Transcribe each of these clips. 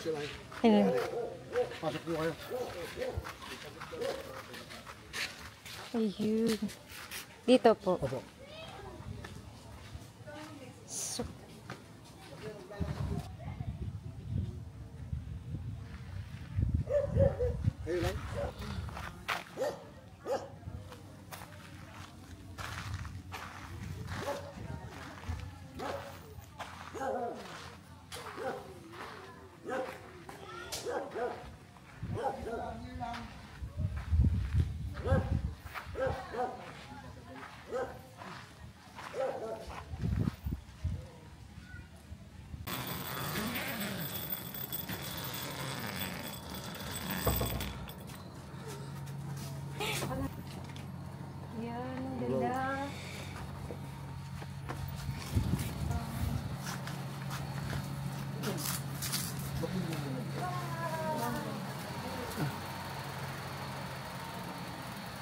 Ayun. Pasok po kayo. Ayun. Dito po. Opo. So, Kayo lang. yan. Ganda.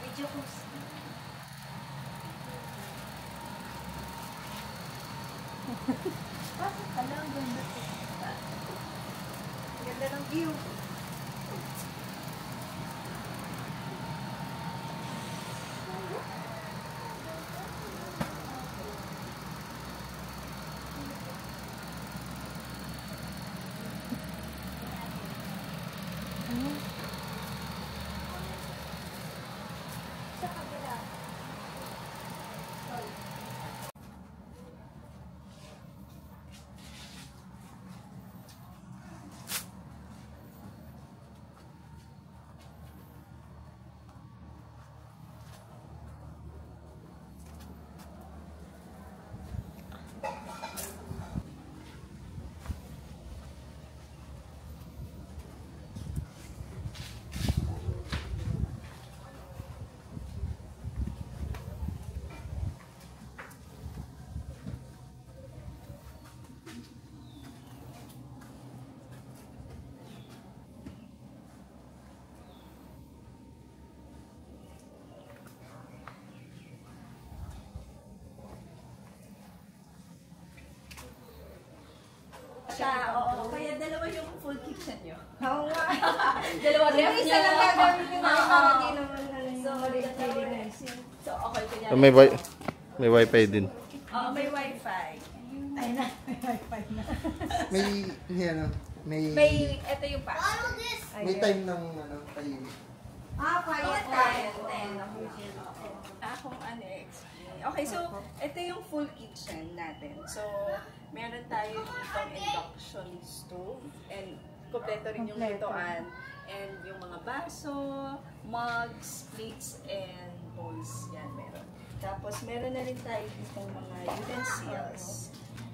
Video ko. Pasok ka lang. Ganda. Ganda ng view. Oo. Kaya dalawa yung full kitchen nyo. Oo nga. Dalawa ref Isa lang gagawin ko na para di naman So, okay. Kanya, May wifi din. may wifi. Ay na, may wifi na. Ito yung pass. May time ng tahimik. Quiet Ten. time. Kung ano explain. Okay, so ito yung full kitchen natin. So, meron tayo ditong induction stove and kompleto rin yung lutuan and yung mga baso, mugs, plates, and bowls. Yan, meron. Tapos, meron na rin tayo ditong mga utensils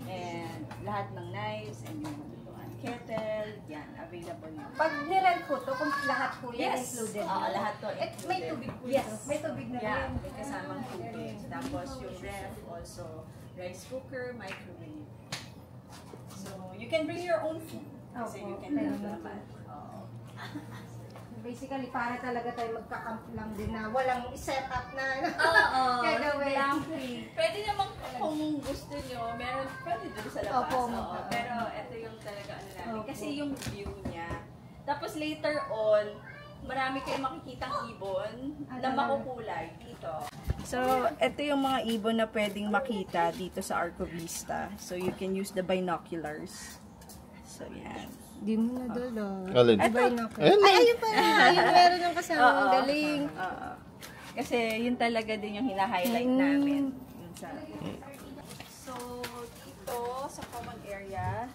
and lahat ng knives and yung lutuan. Kettle, yan, available na. Pag nirent po to, kung lahat po yan Yes. included. Oo, lahat to May included. tubig po Yes. ito. May tubig na Yeah, rin. may kasamang tubig. Tapos yung ref, also rice cooker, microwave. So, you can bring your own food. Kasi Opo, you can meron have na naman. Oo. Basically, para talaga tayo magka-camp lang din na walang set up na Oo. gagawin. Pwede naman kung gusto nyo, meron, pwede dun sa labas. Opo, Oo. Pero ito yung talaga ano namin. Opo. Kasi yung view niya. Tapos later on, marami kayong makikitang ibon na makukulay dito. So, ito yung mga ibon na pwedeng makita dito sa Arco Vista. So, you can use the binoculars. So, yan. Di mo na dala. Alin? Ay, ayun pa na. Ayun, meron yung kasama. Ang galing. Oo. Kasi yun talaga din yung hina-highlight namin. Yun sa... So, dito sa common area,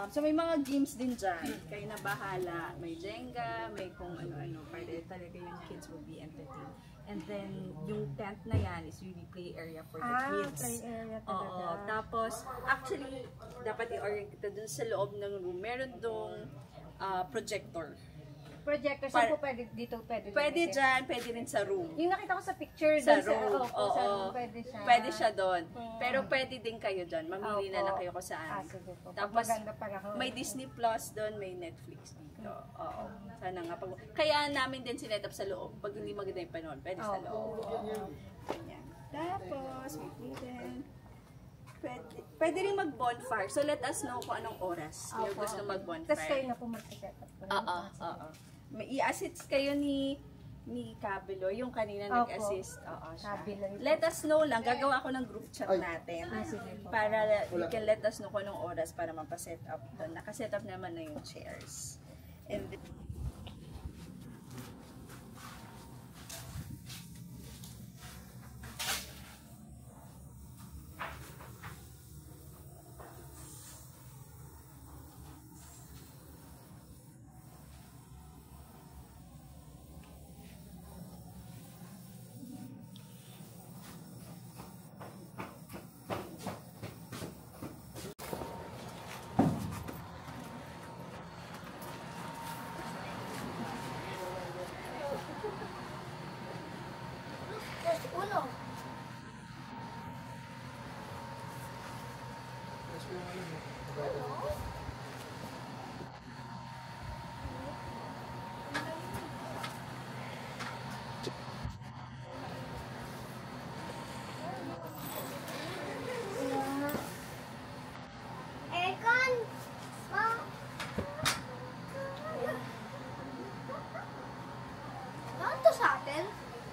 so may mga games din dyan. Kayo na bahala. May Jenga, may kung ano-ano. Pwede talaga yung kids will be entertained. And then, yung tent na yan is really play area for the kids. Play area talaga. Oo. Tapos, actually, dapat i-orient kita dun sa loob ng room. Meron dong projector. Projector, saan po pwede dito? Pwede dyan, pwede rin sa room. Yung nakita ko sa picture Sa doon room. sa room, pwede siya. Pwede siya doon. Pero pwede din kayo dyan. Mamili na lang kayo kung saan. Sige po. Tapos, Maganda pala ako. may Disney Plus doon, may Netflix dito. Oo. Sana nga. Kaya namin din sinet up sa loob. Pag hindi maganda yung panahon, pwede sa loob. Ganyan. Tapos, wait din. Pwede rin mag-bonfire. So, let us know kung anong oras yung gusto mag-bonfire. Tapos kayo na po mag-set up. Oo. May i-assist kayo ni Kabelo, yung kanina Opo. nag-assist. Oo, siya. Kabelo. Let us know lang. Gagawa ako ng group chat natin. Sige po. Para you can let us know kung anong oras para mapaset up doon. Nakaset up naman na yung chairs. And then,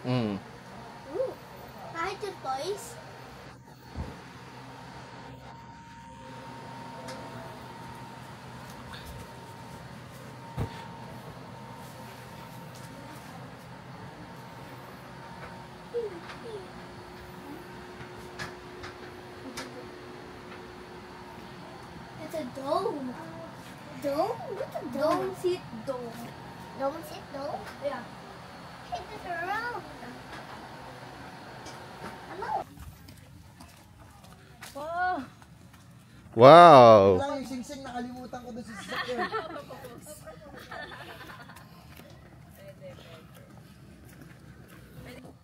Mm. Kahit yung toys. It's a dome. Dome? What's a dome? Dome sit dome. Dome sit dome? Yeah. Hit it around. Hello. Wow! Wala yung sing-sing, nakalimutan ko doon sa sasakyan.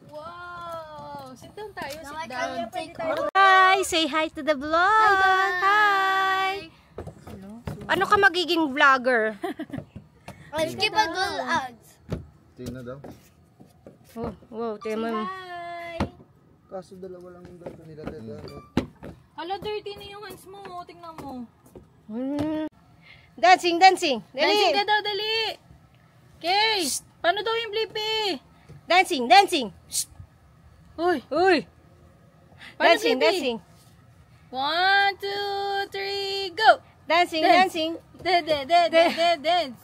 Wow! Sit down tayo, sit down. Hi! Say hi to the vlog! Hi! Ano ka magiging vlogger? Skippable ads. Tingnan daw. Oh, wow, tema mo. Hi! Kaso dalawa lang yung ganito nila. Hala, dirty na yung hands mo. Tingnan mo. Dancing, dancing! Dancing ka Dali! daw, dali! Okay! Paano daw yung blippi? Dancing, dancing! Uy! Uy! Paano Dancing, blippi? dancing! 1, 2, 3, go! Dancing, Dance. dancing! Dance!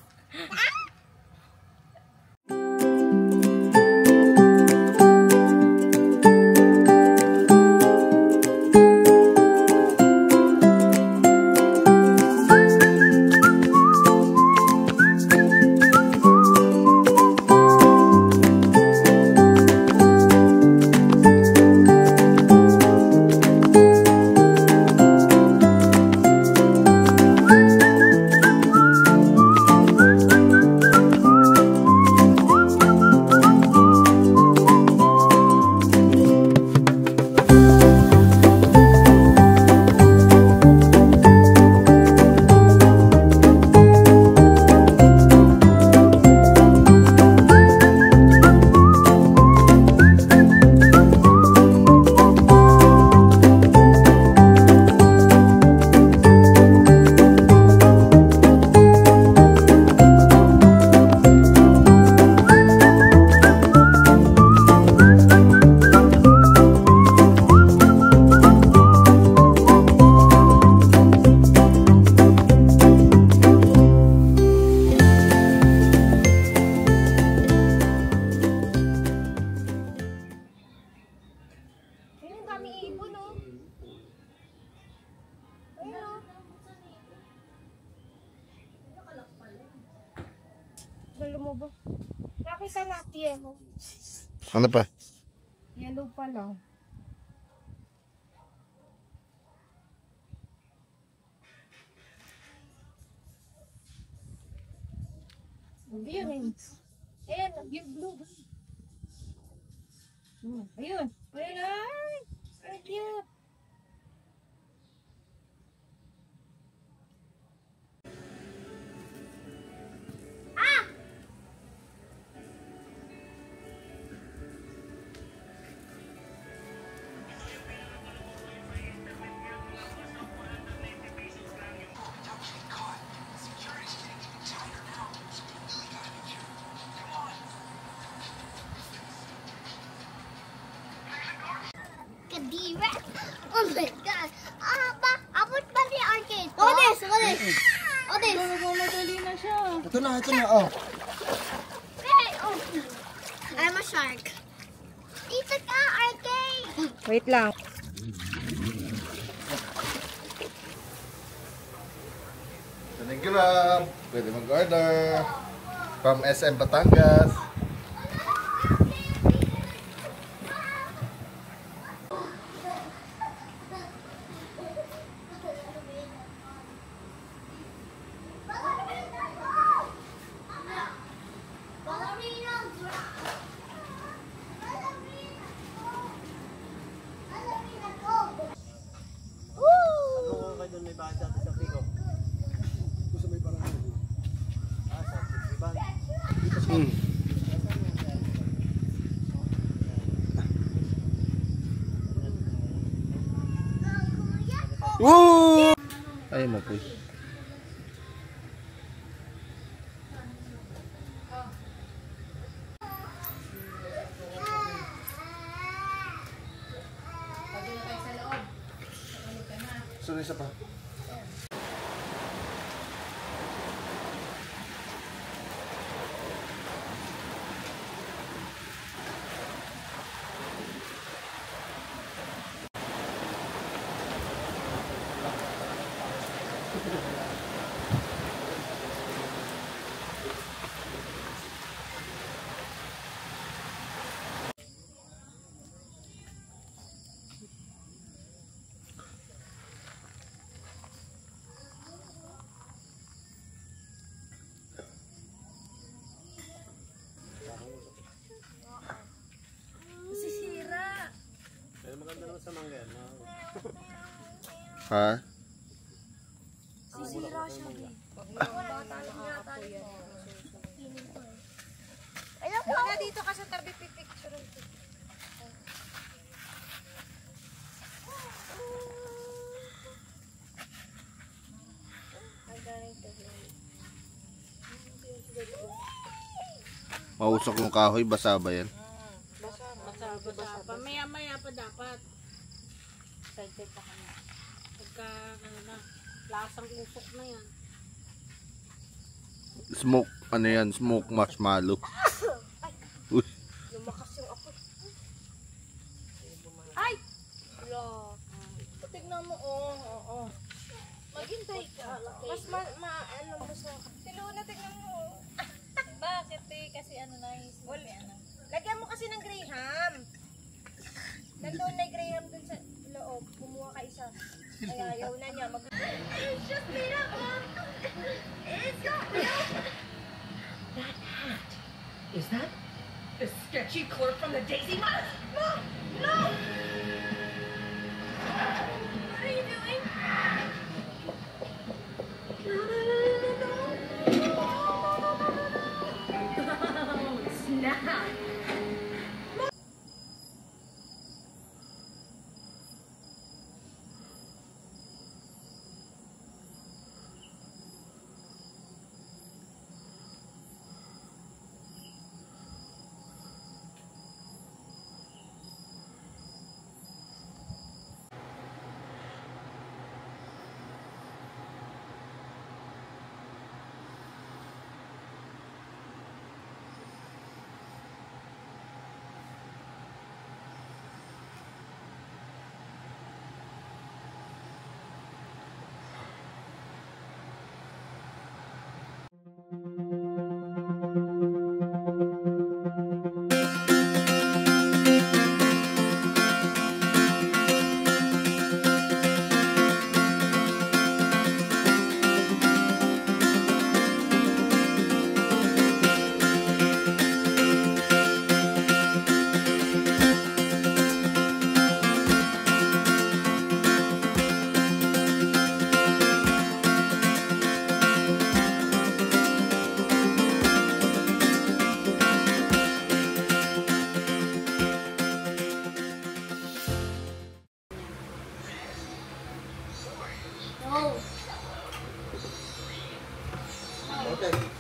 Lumubo. Nakita natin yellow. Ano pa? Yellow pa lang. Ayun. Ayan, yung blue. Ayun. Ayun ay. Ay, cute. T-Rex. Oh my god. I put by the arcade. Oh, this. Oh, this. Madali na siya. Ito na, oh. Hey, oh. I'm a shark. Dito ka, arcade. Wait lang. Thank you, ma'am. Pwede mag-order. From SM Batangas. Woo! Ay mo po. Sorry, isa pa. Ha? Wala dito ka sa tabi pipicture. Mausok yung kahoy, basa ba yan? Basa pa. Maya-maya pa dapat. Side pa kami. Pagka, lasang usok na yan. Smoke, ano yan? Smoke marshmallow. Uy. Lumakas yung apoy. Ay! Wala. Tignan mo, oo. Maghintay ka. Mas ano ba sa... Siluna, tignan mo. Bakit eh? Kasi ano na yung Lagyan mo kasi ng Graham. Nandun na yung Graham dun sa loob. Kumuha ka isa. Ay, ayaw na niya. It's just made up, Mom. It's not real. That hat. Is that the sketchy clerk from the Daisy Mart? Mom! No! What are you doing? Snap. No. Okay.